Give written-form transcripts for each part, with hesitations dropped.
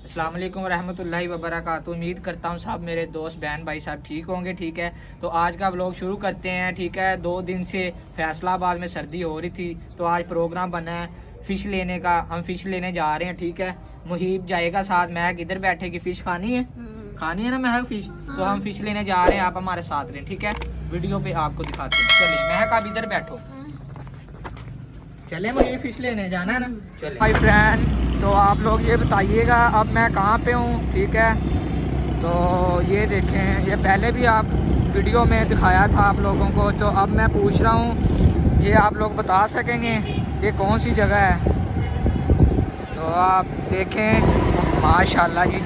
अस्सलाम वालेकुम रहमतुल्लाहि व बरकातहू। उम्मीद करता हूँ सब मेरे दोस्त बहन भाई सब ठीक होंगे। ठीक है, तो आज का व्लॉग शुरू करते हैं। ठीक है, 2 दिन से फैसलाबाद में सर्दी हो रही थी, तो आज प्रोग्राम बना है फ़िश लेने का। हम फ़िश लेने जा रहे हैं। ठीक है, मुहीब जाएगा साथ। महक इधर बैठेगी। फ़िश खानी है, खानी है ना महक फ़िश? तो हम फ़िश लेने जा रहे हैं, आप हमारे साथ रहें। ठीक है, वीडियो पे आपको दिखाते हैं। चलिए महक, आप इधर बैठो। चले, मुझे फ़िश लेने जाना है ना। चले माय फ्रेंड, तो आप लोग ये बताइएगा अब मैं कहाँ पे हूँ। ठीक है, तो ये देखें, ये पहले भी आप वीडियो में दिखाया था आप लोगों को, तो अब मैं पूछ रहा हूँ, ये आप लोग बता सकेंगे ये कौन सी जगह है? तो आप देखें, माशाल्लाह जी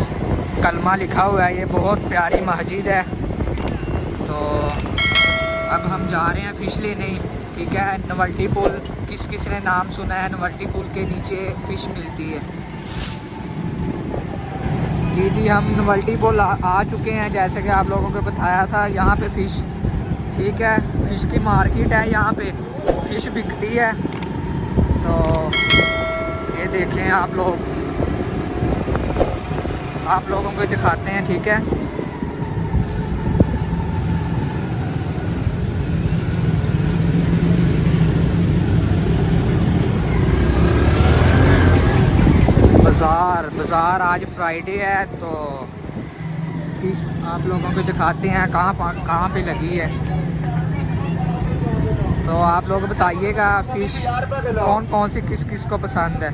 कलमा लिखा हुआ है, ये बहुत प्यारी मस्जिद है। तो अब हम जा रहे हैं फ़िश लेने। ठीक है, नवल्टी पुल, किस ने नाम सुना है? नवल्टी पुल के नीचे फ़िश मिलती है। जी हम नवल्टी पुल आ चुके हैं। जैसे कि आप लोगों को बताया था, यहाँ पे फ़िश, ठीक है, फ़िश की मार्केट है, यहाँ पे फ़िश बिकती है। तो ये देखें आप लोगों को दिखाते हैं। ठीक है, बाज़ार आज फ्राइडे है, तो फ़िश आप लोगों को दिखाते हैं कहाँ पे लगी है। तो आप लोग बताइएगा फ़िश कौन सी किस को पसंद है।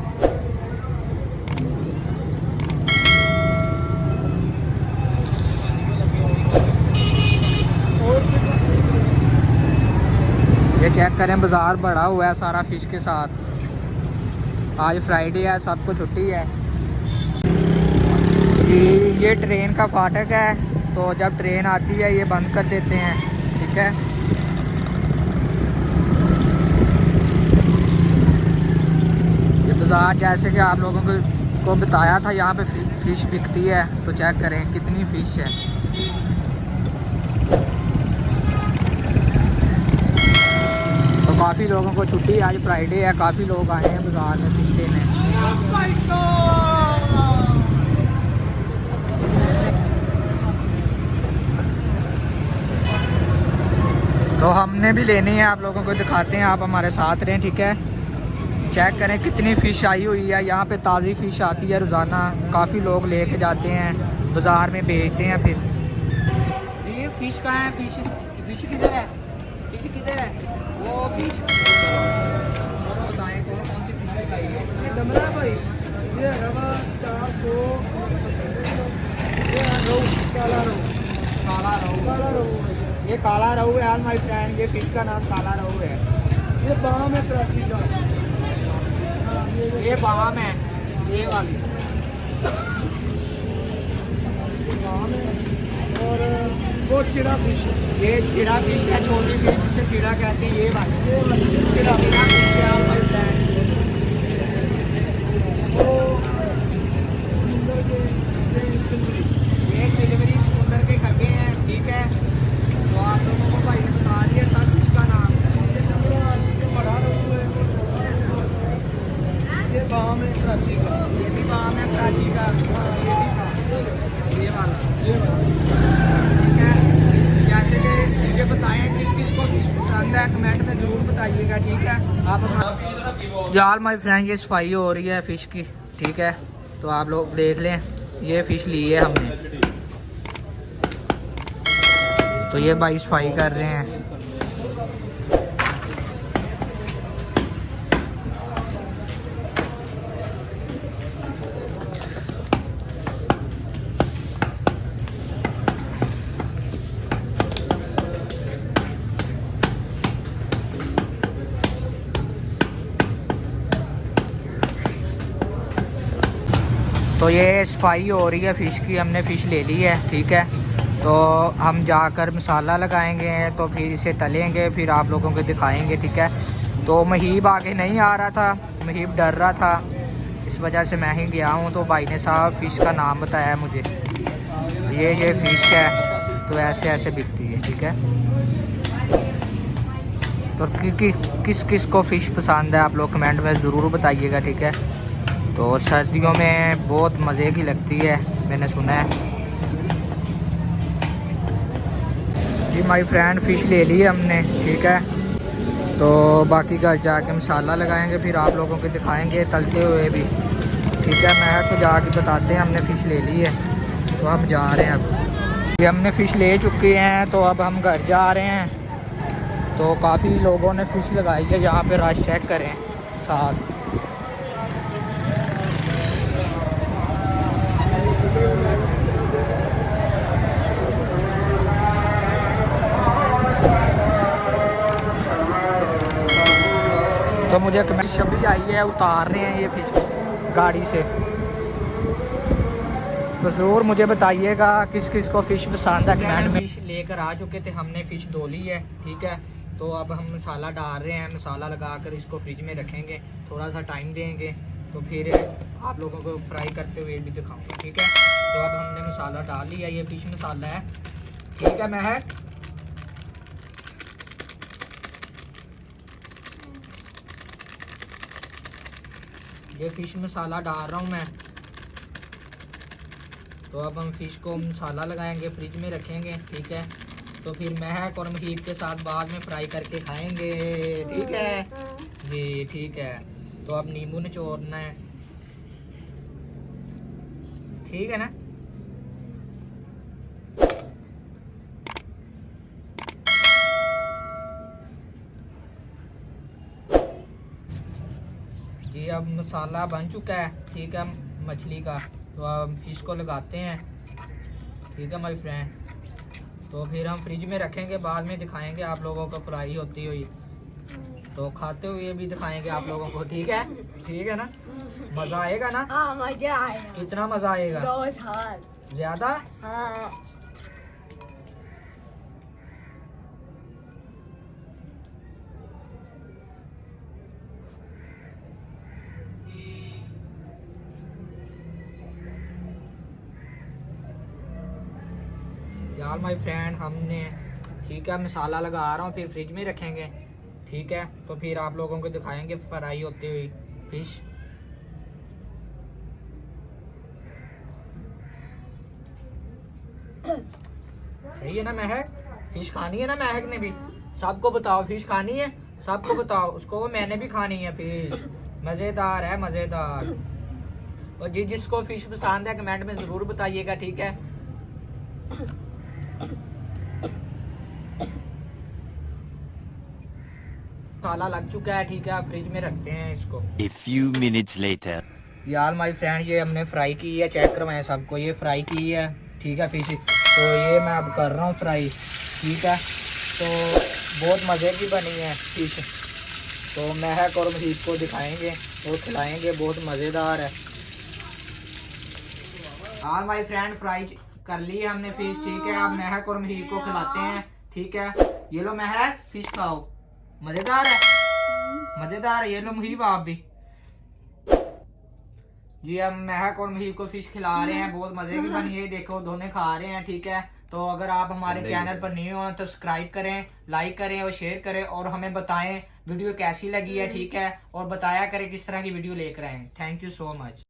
ये चेक करें, बाज़ार बड़ा हुआ है सारा फ़िश के साथ। आज फ्राइडे है, सबको छुट्टी है। ये ट्रेन का फाटक है, तो जब ट्रेन आती है ये बंद कर देते हैं। ठीक है, ये बाज़ार जैसे कि आप लोगों को बताया था, यहाँ पे फ़िश बिकती है। तो चेक करें कितनी फ़िश है। तो काफ़ी लोगों को छुट्टी है, आज फ्राइडे है, काफ़ी लोग आए हैं बाज़ार में फ़िश लेने। तो हमने भी लेनी है, आप लोगों को दिखाते हैं, आप हमारे साथ रहें। ठीक है, चेक करें कितनी फ़िश आई हुई है। यहाँ पे ताज़ी फ़िश आती है रोज़ाना, काफ़ी लोग लेके जाते हैं बाज़ार में बेचते हैं। फिर ये फ़िश कहाँ है? फ़िश किधर है? फ़िश किधर है? वो फ़िश बताएं कौन सी फ़िश बताइए। ये डमरा भाई, ये रवा 400, काला रोहू, ये काला रोहू है यार माय फ्रेंड। ये फ़िश का नाम काला रोहू है। ये बाम है कराची का, ये बाम है, ये वाली बाम है। और वो चिड़ा फ़िश, ये चिड़ा फ़िश है, छोटी फ़िश जिसे चिड़ा कहते हैं। ये वाली चिड़ा फ़िश है माय फ्रेंड। वो समुंदर के ये सिल्वरी समुंदर के खगे हैं। ठीक है, तो आप लोगों को भाई ने बता दिया सब फ़िश का नाम। ये बाम है कराची का, ये भी बाम है कराची का, ये भी बाम, ये वाला। ठीक है, जैसे कि मुझे बताएं किस को फ़िश पसंद है, कमेंट में ज़रूर बताइएगा। ठीक है, आप यार माय फ्रेंड, ये सफाई हो रही है फ़िश की। ठीक है, तो आप लोग देख लें, ये फ़िश ली है हमने, तो ये भाई सफाई कर रहे हैं। तो ये सफाई हो रही है फ़िश की, हमने फ़िश ले ली है। ठीक है, तो हम जाकर मसाला लगाएंगे, तो फिर इसे तलेंगे, फिर आप लोगों को दिखाएंगे। ठीक है, तो महीब आगे नहीं आ रहा था, महीब डर रहा था, इस वजह से मैं ही गया हूँ। तो भाई ने साहब फ़िश का नाम बताया मुझे, ये फ़िश है, तो ऐसे बिकती है। ठीक है, तो किस को फ़िश पसंद है आप लोग कमेंट में ज़रूर बताइएगा। ठीक है, तो सर्दियों में बहुत मज़े की लगती है, मैंने सुना है जी। माय फ्रेंड फ़िश ले ली है हमने, ठीक है। तो बाकी घर जाके मसाला लगाएंगे, फिर आप लोगों को दिखाएंगे तलते हुए भी, ठीक है। मैं तो जाके बताते हैं हमने फ़िश ले ली है, तो हम जा रहे हैं। अब ये हमने फ़िश ले चुके हैं, तो अब हम घर जा रहे हैं। तो काफ़ी लोगों ने फ़िश लगाई है, यहाँ पे रश चेक करें साथ। तो मुझे कमेंट शबी आई है, उतार रहे हैं ये फ़िश गाड़ी से। तो ज़रूर मुझे बताइएगा किस किस को फ़िश पसंद है कमेंट में। फ़िश लेकर आ चुके थे हमने, फ़िश धो ली है, ठीक है। तो अब हम मसाला डाल रहे हैं, मसाला लगाकर इसको फ्रिज में रखेंगे, थोड़ा सा टाइम देंगे, तो फिर आप लोगों को फ्राई करते हुए भी दिखाऊंगा, ठीक है। तो अब हमने मसाला डाल लिया, ये फ़िश मसाला है, ठीक है। महक ये फ़िश मसाला डाल रहा हूँ मैं। तो अब हम फ़िश को मसाला लगाएंगे, फ्रिज में रखेंगे, ठीक है। तो फिर महक और महीप के साथ बाद में फ्राई करके खाएंगे, ठीक है जी, ठीक है। तो अब नींबू निचोड़ना है, ठीक है ना। जी अब मसाला बन चुका है, ठीक है, मछली का। तो अब फ़िश को लगाते हैं, ठीक है माय फ्रेंड। तो फिर हम फ्रिज में रखेंगे, बाद में दिखाएंगे आप लोगों को फ्राई होती हुई, तो खाते हुए भी दिखाएंगे आप लोगों को, ठीक है, ठीक है ना। मज़ा आएगा ना? हाँ मजा आएगा। कितना मज़ा आएगा? बहुत ज़्यादा। हाँ। यार माय फ्रेंड हमने, ठीक है, मसाला लगा रहा हूँ, फिर फ्रिज में रखेंगे, ठीक है। तो फिर आप लोगों को दिखाएंगे फ्राई होती हुई फ़िश। सही है ना महक? फ़िश खानी है ना महक ने भी? सबको बताओ फ़िश खानी है, सबको बताओ, उसको मैंने भी खानी है फ़िश, मज़ेदार है, मज़ेदार। और जिसको फ़िश पसंद है कमेंट में ज़रूर बताइएगा, ठीक है। मसाला लग चुका है, ठीक है, फ्रिज में रखते हैं इसको। A few minutes later. यार माय फ्रेंड ये हमने फ्राई की है, चेक करवाएं सबको, ये फ्राई की है, ठीक है फ़िश। तो ये मैं अब कर रहा हूँ फ्राई, ठीक है। तो बहुत मज़े की बनी है फ़िश। तो महक और महीप को दिखाएंगे और खिलाएंगे, बहुत मज़ेदार है। यार माय फ्रेंड फ्राई कर ली है हमने फ़िश, ठीक है। अब महक और महीप को खिलाते हैं, ठीक है। ये लो महक फ़िश खाओ, मज़ेदार है, मज़ेदार है। ये लो मुहीब आप भी जी। हम महक और मुहीब को फ़िश खिला रहे हैं, बहुत मज़े की बनी है, देखो दोनों खा रहे हैं, ठीक है। तो अगर आप हमारे चैनल पर न्यू हो तो सब्सक्राइब करें, लाइक करें और शेयर करें, और हमें बताएं वीडियो कैसी लगी है, ठीक है। और बताया करें किस तरह की वीडियो लेकर आए। Thank you so much.